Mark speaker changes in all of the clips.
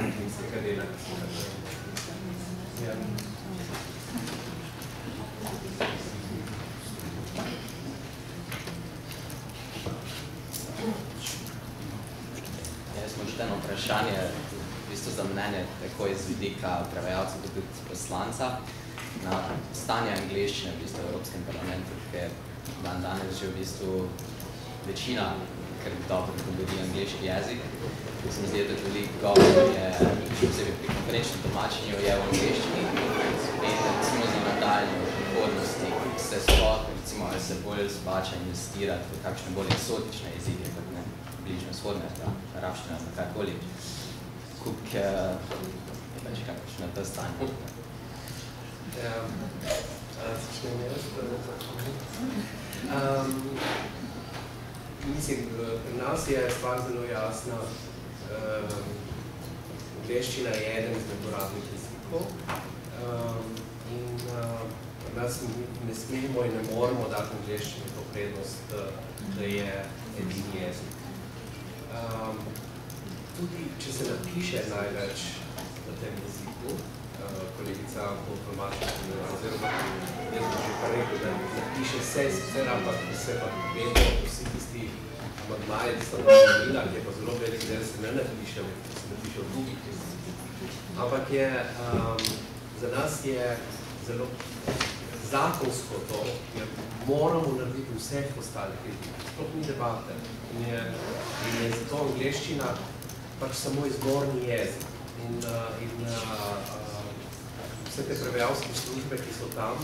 Speaker 1: akademskega dela. Ja.
Speaker 2: Jaz imam še eno vprašanje, v bistvu za mnenje, tako iz vidika prevajalcev, kot tudi poslanca, na stanje angleščine v bistvu v Evropskem parlamentu, ker danes že v bistvu večina, ker dobro govori angleški jezik, ko se mi zdi, da tudi govor je, posebej pri konferenčnem tolmačenju, je v angleščini in recimo za nadaljnje prihodnosti se sploh, recimo, ali se bolj splača investirati v kakšne bolj eksotične jezike, kot ne bližnjo vzhodne, arabščina, karkoli, kuk je več kakšno to stanje.
Speaker 1: Začnem jaz, mislim, pri nas je stvar zelo jasna. Angleščina je eden izmed uradnih jezikov in pri nas ne smemo in ne moramo dati angleščini to prednost, da je edini jezik. Tudi, če se napiše največ na tem jeziku, kolegica po tolmačenju, oziroma jaz bi že pa rekel, da napiše vse, ampak se pa vedno vsi tisti amadmaji, tista navodila, ki je pa zelo velik del, se ne napiše, se napiše v drugih jezikih. Ampak je, za nas je zelo zakonsko to, ker moramo narediti vseh ostalih jezikov. Sploh ni debate. In je zato angleščina pač samo izborni jezik. In vse te prevajalske službe, ki so tam,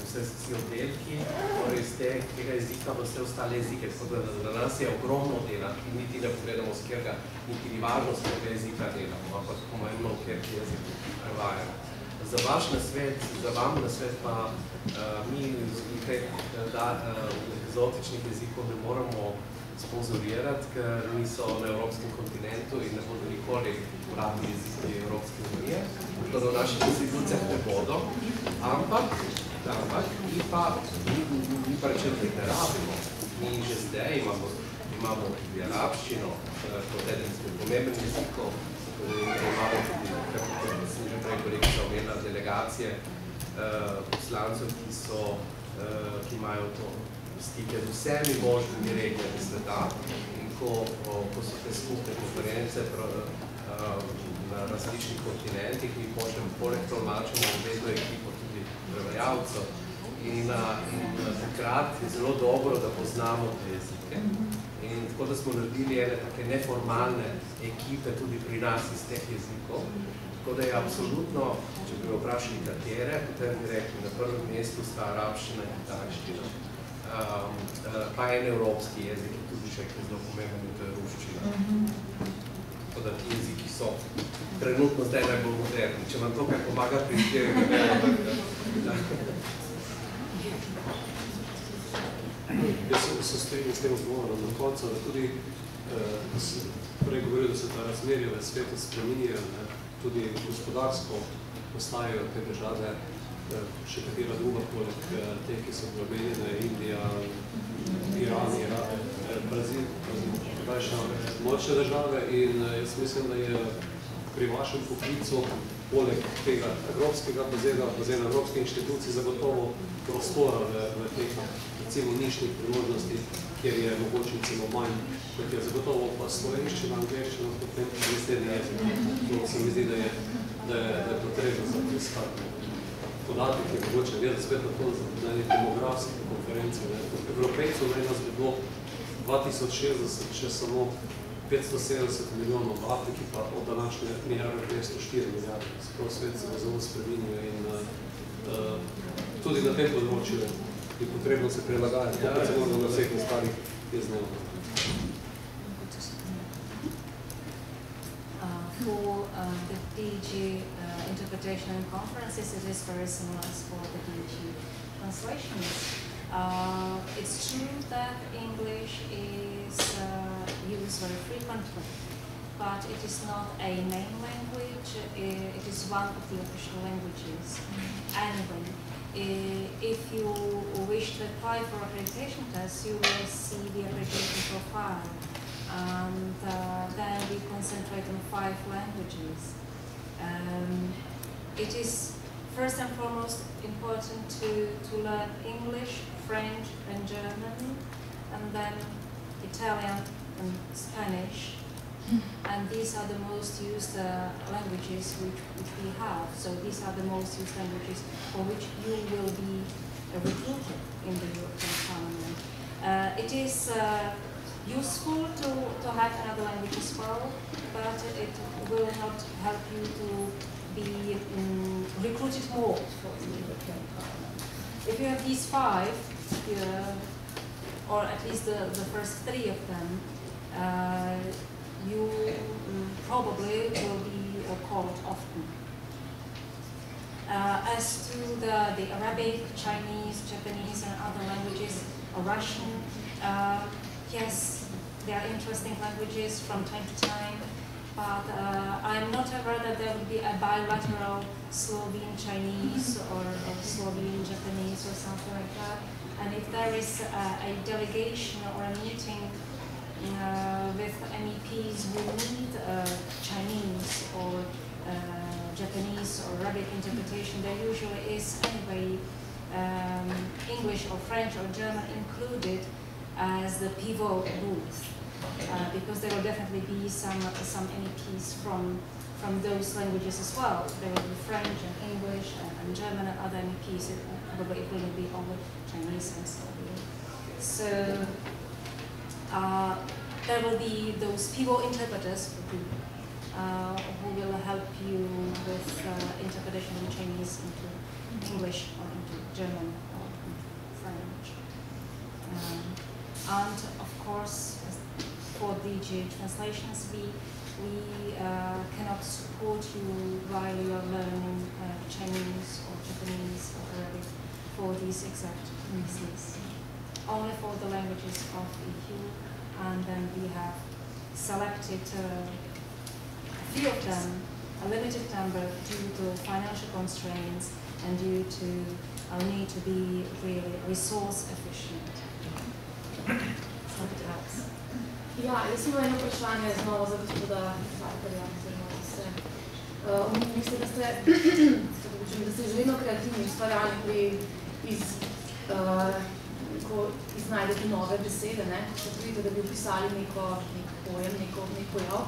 Speaker 1: vse si oddelki, torej iz tega jezika v vse ostale jezike. Za nas je ogromno dela, ki niti ne pogledamo z kjerga, niti ni važno z kjerga jezika delamo, ampak pomembno, kjergi jezik prevajamo. Za vaš nasvet, za vam nasvet pa mi iz teh eksotičnih jezikov ne moramo sponzorirati, ker niso na evropskem kontinentu in ne bodo nikoli uradni jeziki Evropske unije, tako da v naših institucijah ne bodo, ampak mi pa rečem, da jih ne rabimo. Mi že zdaj imamo tudi arabščino, kot eden izmed pomembnih jezikov, imamo tudi, kako sem že prej kolegica omenila, delegacije poslancev, ki imajo to stike z vsemi možnimi regijami sveta in ko so te skupne konference na različnih kontinentih, mi pošljemo poleg tolmačemo vedno ekipo tudi prevajalcev in takrat je zelo dobro, da poznamo te jezike. In tako da smo naredili ene take neformalne ekipe tudi pri nas iz teh jezikov. Tako da je absolutno, če bi vprašali katere, potem bi rekli, na prvem mestu sta arabščina in kitajščina. Pa en evropski jezik je tudi še, ki je zelo pomemben, to je ruščina. Tako da ti jeziki so trenutno zdaj najbolj moderni. Če vam to kaj pomaga pri štirih,
Speaker 3: Jaz se strinjam s tem odgovorom na koncu, da tudi prej govoril, da se ta razmerje v svetu spreminjajo, tudi gospodarsko postajajo te države, še katera druga poleg teh, ki so omenjene, Indija, Iran, Brazil, močne države in jaz mislim, da je pri vašem poklicu poleg tega evropskega bazena evropske inštitucije zagotovo prostora v teh recimo nišnih priložnosti, kjer je mogoče celo manj, kot je zagotovo pa slovenščina, angleščina, potem naslednji jezik. To se mi zdi, da je potrebno za poiskati podatek, je mogoče vedeti spet na to na eni demografski konferenci. Evropejcev nas bi bilo 2060 še samo 570 milijonov, v Afriki pa od današnje milijarde 204 milijarde. Spravo svet se zelo spreminja in tudi na tem področju je potrebno se prilagajati, kot se moramo na vseh ostalih jezdnevno.
Speaker 4: For the DG interpretation and conferences, it is very similar as for the DG translations. It's true that English is used very frequently, but it is not a main language, it is one of the official languages. Anyway, if you wish to apply for accreditation tests, you will see the accreditation profile and then we concentrate on 5 languages. It is first and foremost important to learn English, French and German, and then Italian and Spanish. And these are the most used languages which we have. So these are the most used languages for which you will be recruited in the European Parliament. It is useful to have another language as well, but it will not help you to be recruited more for the European Parliament. If you have these 5, or at least the first 3 of them, you probably will be called often. As to the Arabic, Chinese, Japanese and other languages, or Russian, yes, they are interesting languages from time to time, but I'm not aware that there would be a bilateral Slovene Chinese or Slovene Japanese or something like that. And if there is a delegation or a meeting with MEPs who need Chinese or Japanese or Arabic interpretation, there usually is anyway English or French or German included as the pivot booth, because there will definitely be some MEPs from those languages as well. There will be French and English and German and other MEPs. Probably it will be only Chinese and Slovene. So there will be those pivot interpreters who will help you with interpretation from Chinese into English or into German or French. And of course, for DG translations, we cannot support you while you are learning Chinese or Japanese or Arabic for these exact reasons. Only for the languages of EU, and then we have selected a few of them, a limited number, due to financial constraints and due to our need to be really resource efficient. So it helps.
Speaker 5: Ja, jaz imam eno vprašanje znova za gospoda Varkarja, omenili ste, da ste izredno kreativni, ustvarjalni iznajdete nove besede, ko se trudite, da bi opisali nek pojem, nek pojav.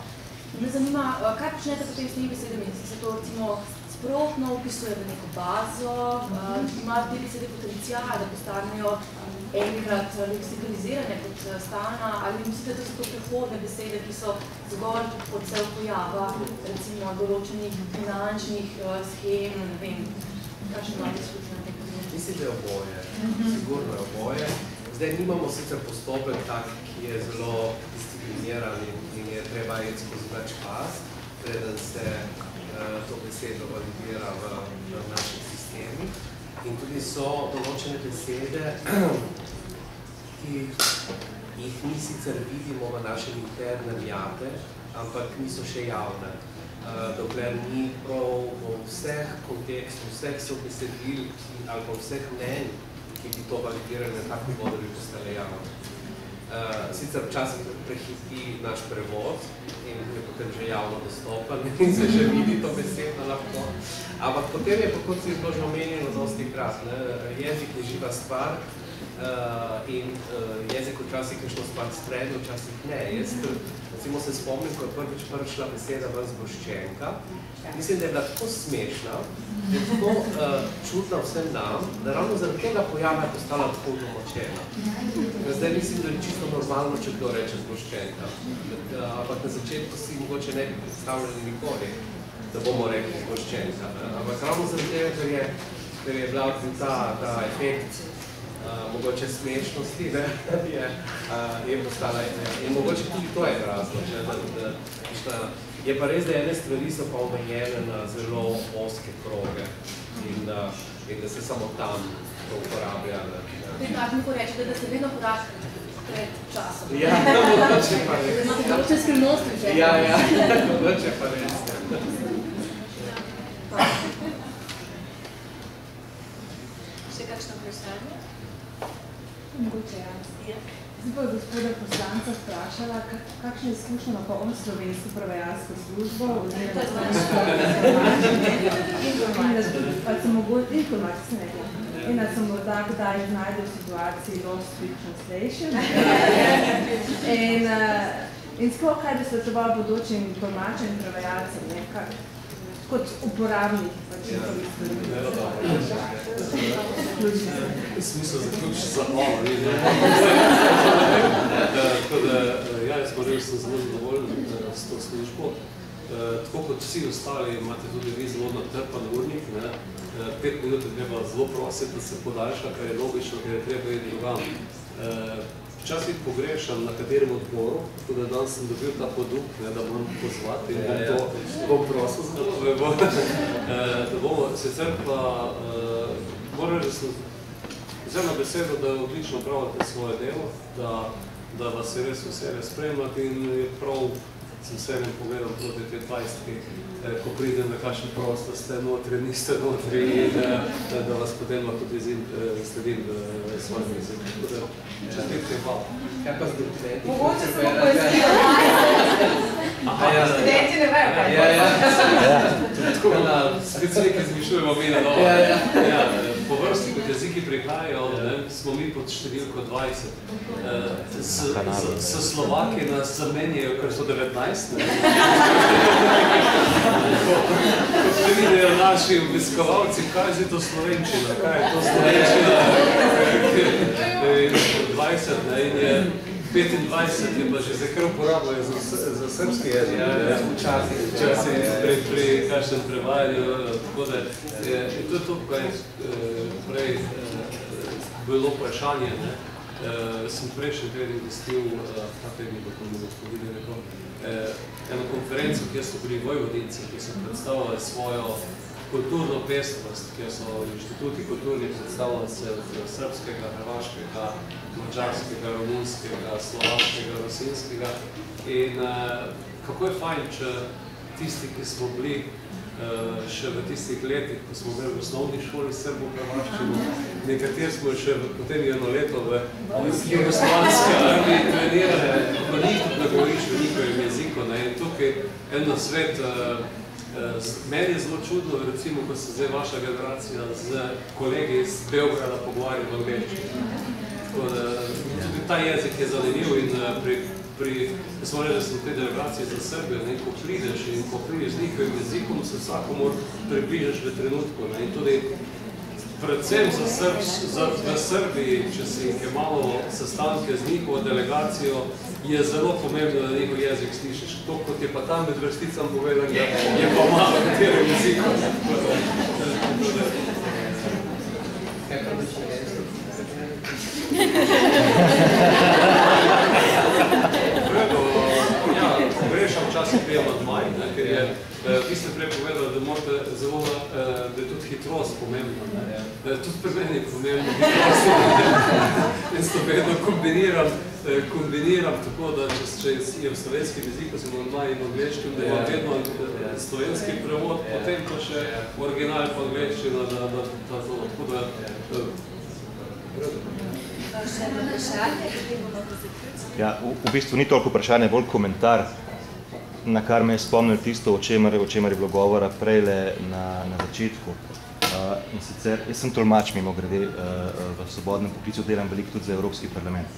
Speaker 5: Me zanima, kaj počnete potem s temi besedami? Se to recimo sprotno opisuje v neko bazo, imajo te besede potencial, da postanejo enkrat leksikalizirane kot stalna, ali mislite, da so to prehodne besede, ki so zgolj od vse pojava, recimo določenih finančnih schem, ne vem, kakšne imate izkušnje na tem področju?
Speaker 1: Mislim, da je oboje, sigurno je oboje. Zdaj nimamo sicer postopek tak, ki je zelo discipliniran in je treba iti skozi več faz, preden se to besedo validira v naših sistemih. In tudi so določene besede, ki jih mi sicer vidimo v našem internem jate, ampak niso še javne. Dokler ni prav v vseh kontekstov, vseh sobesedil ali pa vseh mnenj, ki bi to validirali na tak nivo, da bi postale javne. Sicer včasih prehiti naš prevod in je potem že javno dostopen in se že vidi to besedno lahko. Ampak potem je, kot si bilo že omenjeno dosti krat, jezik je živa stvar in jezik včasih kakšno stvar spredi, včasih ne. Jaz recimo se spomnim, ko je prvič šla beseda ven zgoščenka. Mislim, da je bila tako smešna, da je tako čudna vsem nam, da ravno zaradi tega pojava je postala tako domočena. Zdaj mislim, da je čisto normalno, če kdo reče zgoščenka. Ampak na začetku si mogoče ne bi predstavljali nikoli, da bomo rekli zgoščenka. Ampak ravno zaradi tega, ker je bila ta efekt mogoče smešnosti, je postala in mogoče tudi to je razlog. Je pa res, da ene stvari so pa omejene na zelo oske kroge in da se samo tam to uporablja.
Speaker 5: Tako lahko rečete, da se vedno podaš pred časom.
Speaker 1: Ja, mogoče pa res.
Speaker 5: Da imate določene skrivnosti že.
Speaker 1: Ja, mogoče pa res.
Speaker 6: Še kakšno vprašanje?
Speaker 7: Mogoče ja. Zdaj pa gospoda poslanca vprašala, kakšno izkušnjo pa on slovensko prevajalsko službo oziroma in da sem morda kdaj znajdel v situaciji lost with translation. In sploh kaj bi svetoval bodočim tolmačem in prevajalcem, kot uporabnik
Speaker 3: Smisel zaključiti za malo, jaz moram, sem zelo zadovoljen s to službo. Tako kot vsi ostali, imate tudi vi zelo natrpan urnik. 5 minut je treba zelo prositi, da se podaljša, kar je logično, ker je treba iti drugam. Včasih pogrešam na katerem odboru, tako da danes sem dobil ta poduk, da moram pozvati in bom prosil za to. Sicer pa moram reči, da sem vzel na besedo, da odlično pravite svoje delo, da vas je res veselje spremljati in je prav sem vseljem pogledal proti te 20-ki, ko pridem na kakšen prostor, ste notri, niste notri in da vas potem lahko tudi sledim v svojem jeziku. Čestitke, hvala.
Speaker 1: Kaj pa z dokumenti?
Speaker 5: Mogoče samo poezdijo. Studenti ne vejo, kaj je.
Speaker 3: Tako na specifike zmišljujemo mi na novo. Po vrsti, kot jeziki prihajajo, smo mi pod številko 20. S Slovaki nas zamenjajo, ker so 19. Kot vidijo naši obiskovalci, kaj je to slovenčina, kaj je to slovenčina. 20 in je 25 je pa že zakaj uporabljajo za srpski jezik. Včasih pri kakšnem prevajanju, tako da to je to, kaj prej bilo vprašanje. Sem prejšnji teden gostil, ta teden bo to rekel, eno konferenco, kjer so bili vojvodinci, ki so predstavljali svojo kulturno pestrost, kjer so inštituti kulturni predstavljali se srpskega, hrvaškega, mađarskega, romunskega, slovaškega, rosinskega. In kako je fajn, če tisti, ki smo bili še v tistih letih, ko smo bili v osnovni šoli srbo-hrvaščino, nekateri smo še potem eno leto v jugoslovanski armiji trenirali, ko njih tudi nagovoriš v njihovem jeziku. In tukaj en nasvet, meni je zelo čudno, recimo, ko se zdaj vaša generacija z kolegi iz Beograda pogovarja v angleščini. Tudi ta jezik je zanimiv in jaz moram reči, da sem v tej delegaciji za Srbijo, ko prideš in ko prideš z njihovim jezikom, se vsakomor približaš v trenutku. In tudi predvsem v Srbiji, če si nekaj malo sestanke z njihovo delegacijo, je zelo pomembno, da njihov jezik slišiš. To, kot je pa tam med vrsticam povedal, da je pa malo v katerem jeziku.
Speaker 1: Kaj pa da slovensko?
Speaker 3: Pogrešam včasih pri amadmaj, ker je, vi ste prej povedali, da morate zelo, da je tudi hitrost pomembna. Da je tudi pri meni pomembna hitrost. In to vedno kombiniram tako, da če je v slovenskem jeziku, sem amadmaj in angleščin, da imam vedno slovenski prevod, potem pa še original pa angleščina, da tako da...
Speaker 8: Ja, v bistvu ni toliko vprašanje, bolj komentar, na kar me je spomnil tisto, o čemer je bilo govora prejle na začetku. In sicer, jaz sem tolmač mimogrede v svobodnem poklicu, delam veliko tudi za Evropski parlament.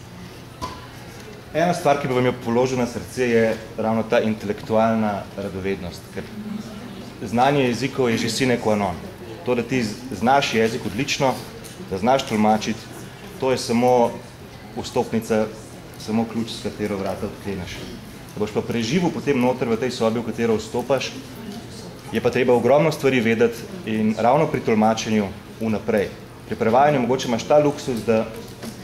Speaker 8: Ena stvar, ki bi vam jo položil na srce, je ravno ta intelektualna radovednost, ker znanje jezikov je že sine qua non. To, da ti znaš jezik odlično, da znaš tolmačiti, to je samo vstopnica, samo ključ, s katero vrata odkleneš. Da boš pa preživel potem noter v tej sobi, v katero vstopaš, je pa treba ogromno stvari vedeti in ravno pri tolmačenju vnaprej. Pri prevajanju mogoče imaš ta luksus, da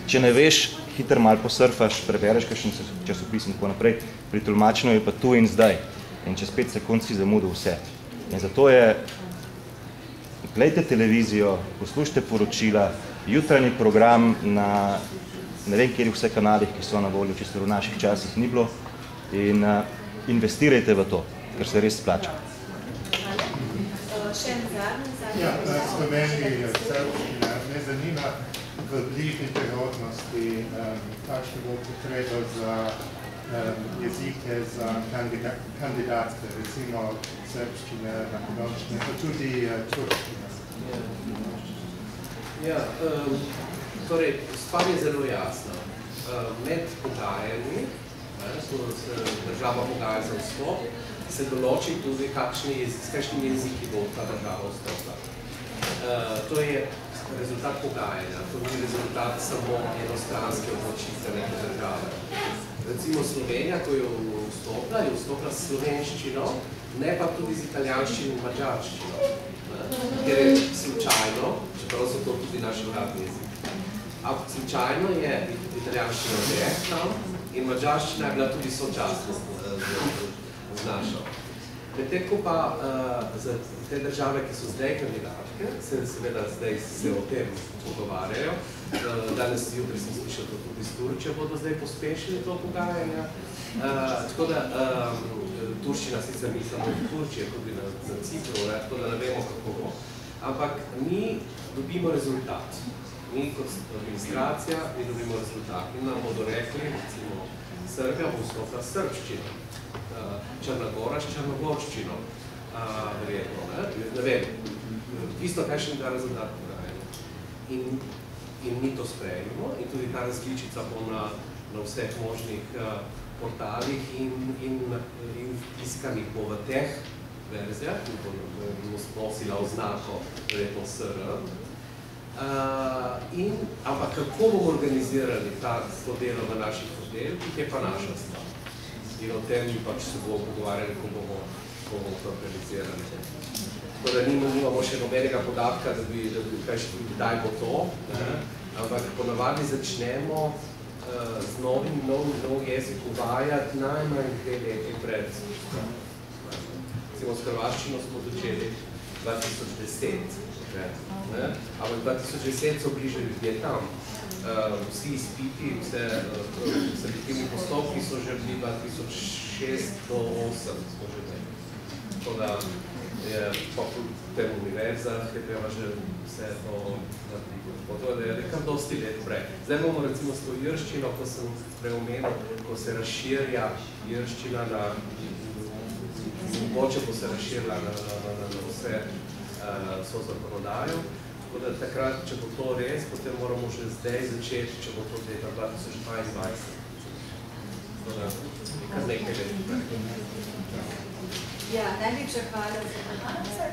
Speaker 8: če ne veš, hitro malo posurfaš, prebereš kakšen časopis in tako naprej, pri tolmačenju je pa tu in zdaj. In čez 5 sekund si zamudil vse. In zato je, glejte televizijo, poslušajte poročila, jutranji program na ne vem, kjer vse kanalih, ki so na voljo, čisto v naših časih ni bilo, in investirajte v to, ker se res splača.
Speaker 5: Še en zadnji.
Speaker 9: Ja, Sloveniji srbščina me zanima v bližnji prihodnosti, kakšna bo potreba za jezike za kandidatke, recimo srbščine, makedonščine, pa tudi turščine.
Speaker 1: Ja, torej, stvar je zelo jasna. Med pogajanji, ko se država pogaja za vstop, se določi tudi, s kakšnimi jeziki bo ta država vstopila. To je rezultat pogajanja, to ni rezultat samo enostranske odločitve neke države. Recimo Slovenija, ko je vstopila s slovenščino, ne pa tudi z italijanščino in mađarščino, ker je slučajno, čeprav so to tudi naši vladni jeziki. Ampak slučajno je italijanščina direktna in mađarščina je bila tudi sočasno z našo. Medtem ko pa za te države, ki so zdaj kandidatke, seveda zdaj se o tem pogovarjajo, danes jutri sem slišal, da tudi s Turčijo bodo zdaj pospešili to pogajanje. Tako da turščina sicer ni samo v Turčiji, tudi na Cipru, tako da ne vemo, kako bo. Ampak mi dobimo rezultat. Mi kot administracija, mi dobimo rezultat. In nam bodo rekli, recimo, Srbija bo vstopila s srbščino. Črnagora s črnogorščino, verjetno, ne vem, isto kaj še ta rezultat pogajanja. In mi to sprejemo in tudi ta različica bo na vseh možnih portalih in tiskanih bo v teh verzijah, ki bo nosila oznako, verjetno SR. Ampak kako bomo organizirali to delo v naših oddelkih, je pa naša stvar. In o tem pač se bomo pogovarjali, ko bomo to organizirali. Tako da nimamo še nobenega podatka, da bi kdaj bo to, ampak ponavadi začnemo z novim jezik uvajati najmanj 2 leti pred. Recimo s hrvaščino smo začeli 2010, ampak 2010 so bili že ljudje tam. Vsi izpiti, selektivni postopki so že bili 2006 do 2008 smo že bili. Tako da je po tem univerzah je treba že vse to narediti. Tako da je kar dosti let prej. Zdaj bomo recimo s to irščino, ko sem preomenil, ko se razširja irščina mogoče bo se razširila na vse so zakonodajo. Tako da takrat, če bo to res, potem moramo že zdaj začeti, če bo to leta 2022. Tako da, kar nekaj let.
Speaker 4: Ja, najlepša hvala za informacijo.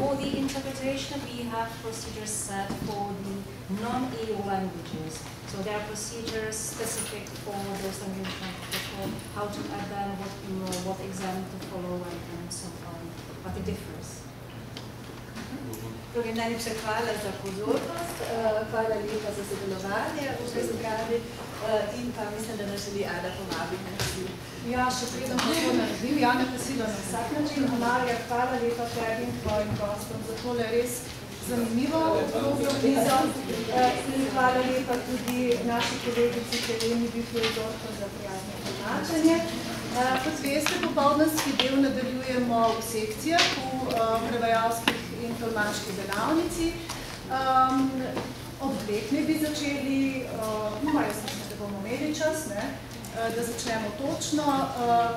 Speaker 4: For the interpretation, we have procedures set for the non-EU languages. So there are procedures specific for those languages, for how to add them, what exam to follow, and so on. But it differs.
Speaker 6: Torej, najlepša hvala za pozornost, hvala lepa za sodelovanje v raziskavi in pa mislim, da nas želi Ada povabiti.
Speaker 7: Ja, še preden bo to naredil, Jane Kosilo na vsak način. Marja, hvala lepa tebi in tvojim gostom za tole res zanimivo okroglo mizo in hvala lepa tudi naši kolegici Heleni Bifel-Dorfman za prijazno tolmačenje. Kot veste, popoldanski del nadaljujemo v sekcijah, v prevajalskih in tolmaški delavnici. Ob 2 bi začeli, jaz mislim, da bomo imeli čas, da začnemo točno.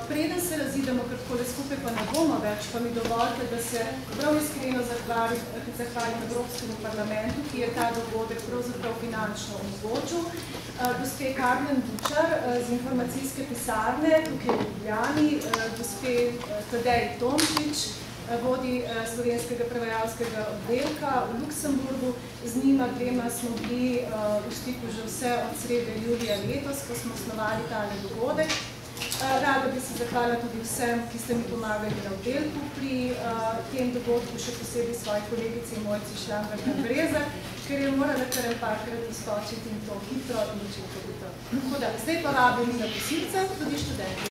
Speaker 7: Preden se razidemo, ker takole skupaj pa ne bomo več, pa mi dovolite, da se prav iskreno zahvalim Evropskemu parlamentu, ki je ta dogodek pravzaprav finančno omogočil. Gospe Karmen Bučar z informacijske pisarne, tukaj v Ljubljani, gospe Tadej Tomčič, vodi slovenskega prevajalskega oddelka v Luksemburgu. Z njima 2 smo bili v stiku že vse od srede julija letos, ko smo osnovali tale dogodek. Rada bi se zahvalila tudi vsem, ki ste mi pomagali na oddelku pri tem dogodku, še posebej svoji kolegici Mojci Šlamberg-Breza, ker je morala kar parkrat izskočiti in to hitro in učinkovito. Zdaj pa vabim na posilce, tudi študenti.